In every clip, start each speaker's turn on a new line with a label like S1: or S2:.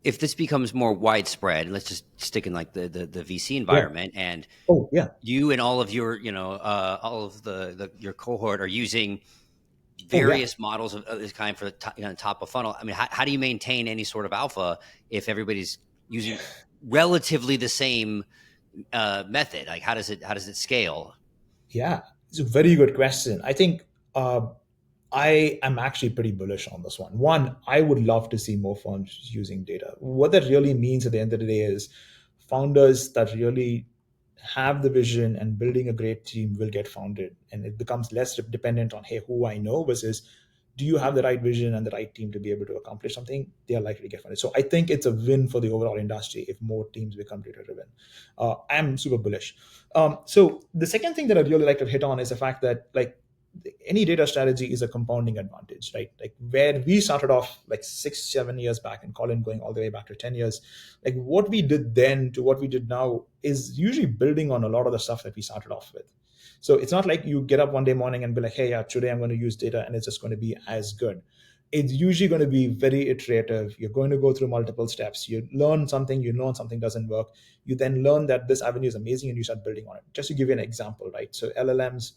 S1: if this becomes more widespread, let's just stick in like the VC
S2: Yeah.
S1: environment, and
S2: Oh, yeah.
S1: you and all of your all of your cohort are using
S2: Oh, yeah.
S1: various models of this kind for the top of funnel. I mean, how do you maintain any sort of alpha if everybody's using relatively the same method? Like, how does it scale?
S2: Yeah. It's a very good question. I think uh, I am actually pretty bullish on this one. One, I would love to see more firms using data. What that really means at the end of the day is founders that really have the vision and building a great team will get founded. And it becomes less dependent on, hey, who I know versus do you have the right vision and the right team to be able to accomplish something? They are likely to get funded. So I think it's a win for the overall industry if more teams become data driven. I'm super bullish. So the second thing that I'd really like to hit on is the fact that like any data strategy is a compounding advantage, right? Like where we started off like 6, 7 years back, and Colin going all the way back to 10 years, like what we did then to what we did now is usually building on a lot of the stuff that we started off with. So it's not like you get up one day morning and be like, hey, yeah, today I'm going to use data and it's just going to be as good. It's usually going to be very iterative. You're going to go through multiple steps. You learn something doesn't work. You then learn that this avenue is amazing and you start building on it. Just to give you an example, right? So LLMs,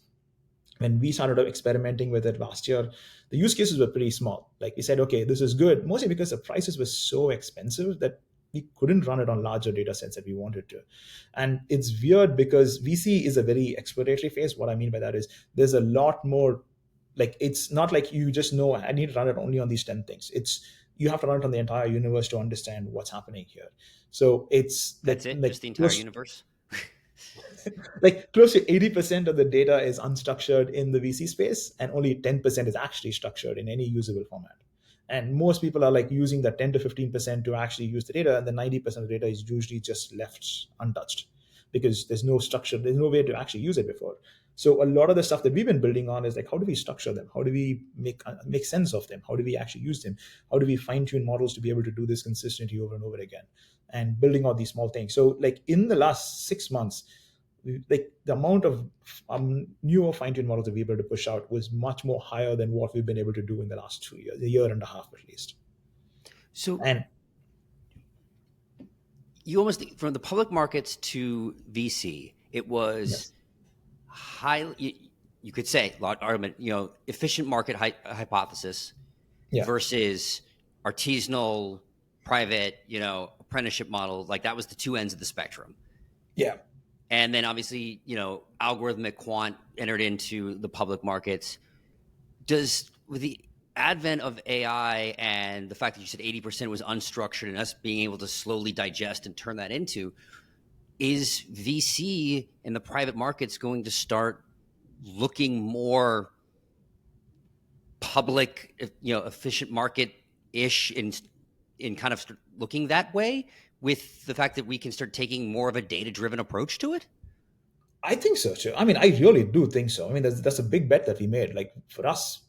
S2: when we started experimenting with it last year, the use cases were pretty small. Like we said, okay, this is good, mostly because the prices were so expensive that we couldn't run it on larger data sets that we wanted to. And it's weird because VC is a very exploratory phase. What I mean by that is there's a lot more, like it's not like you just know I need to run it only on these 10 things. It's you have to run it on the entire universe to understand what's happening here. So it's
S1: That's it, just the entire
S2: close
S1: universe.
S2: like close to 80% of the data is unstructured in the VC space, and only 10% is actually structured in any usable format. And most people are like using that 10 to 15% to actually use the data, and the 90% of the data is usually just left untouched because there's no structure, there's no way to actually use it before. So a lot of the stuff that we've been building on is like, how do we structure them? How do we make sense of them? How do we actually use them? How do we fine tune models to be able to do this consistently over and over again? And building all these small things. So like in the last 6 months, like the amount of newer fine-tuned models that we were able to push out was much more higher than what we've been able to do in the last 2 years, a year and a half at least.
S1: So
S2: And
S1: you almost, from the public markets to VC, it was
S2: yes,
S1: highly, you could say, lot argument, efficient market hypothesis
S2: yeah,
S1: versus artisanal private, apprenticeship model. Like, that was the two ends of the spectrum.
S2: yeah.
S1: And then obviously, algorithmic quant entered into the public markets. Does, with the advent of AI and the fact that you said 80% was unstructured, and us being able to slowly digest and turn that into, is VC and the private markets going to start looking more public, efficient market ish, in kind of looking that way, with the fact that we can start taking more of a data driven approach to it?
S2: I think so too. I mean, I really do think so. I mean, that's a big bet that we made. Like for us,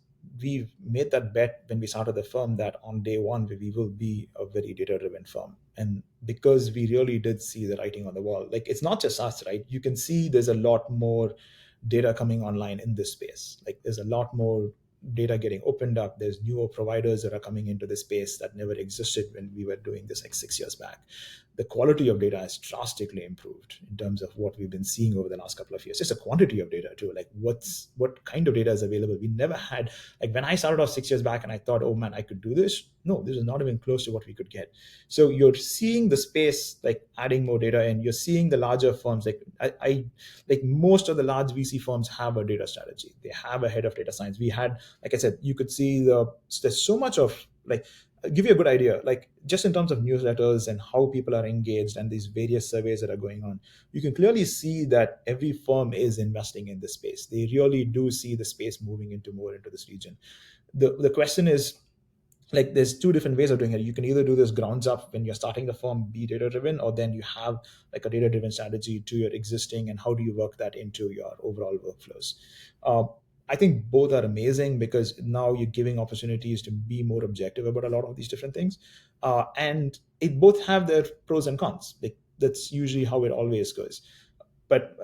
S2: we made that bet when we started the firm that on day one we will be a very data-driven firm. And because we really did see the writing on the wall, like it's not just us, right? You can see there's a lot more data coming online in this space. Like there's a lot more data getting opened up. There's newer providers that are coming into the space that never existed when we were doing this like 6 years back. The quality of data has drastically improved in terms of what we've been seeing over the last couple of years. Just the quantity of data too, like what kind of data is available. We never had, like when I started off 6 years back and I thought, oh man, I could do this. No, this is not even close to what we could get. So you're seeing the space like adding more data, and you're seeing the larger firms like I like most of the large VC firms have a data strategy. They have a head of data science. We had, like I said, you could see there's so much of like, I'll give you a good idea, like just in terms of newsletters and how people are engaged and these various surveys that are going on, you can clearly see that every firm is investing in this space. They really do see the space moving into more into this region. The question is, like there's two different ways of doing it. You can either do this grounds up when you're starting the firm, be data driven, or then you have like a data driven strategy to your existing, and how do you work that into your overall workflows. uh, I think both are amazing because now you're giving opportunities to be more objective about a lot of these different things, and it both have their pros and cons. Like that's usually how it always goes. But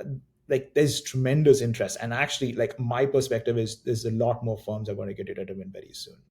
S2: like there's tremendous interest, and actually like my perspective is there's a lot more firms are going to get data driven very soon.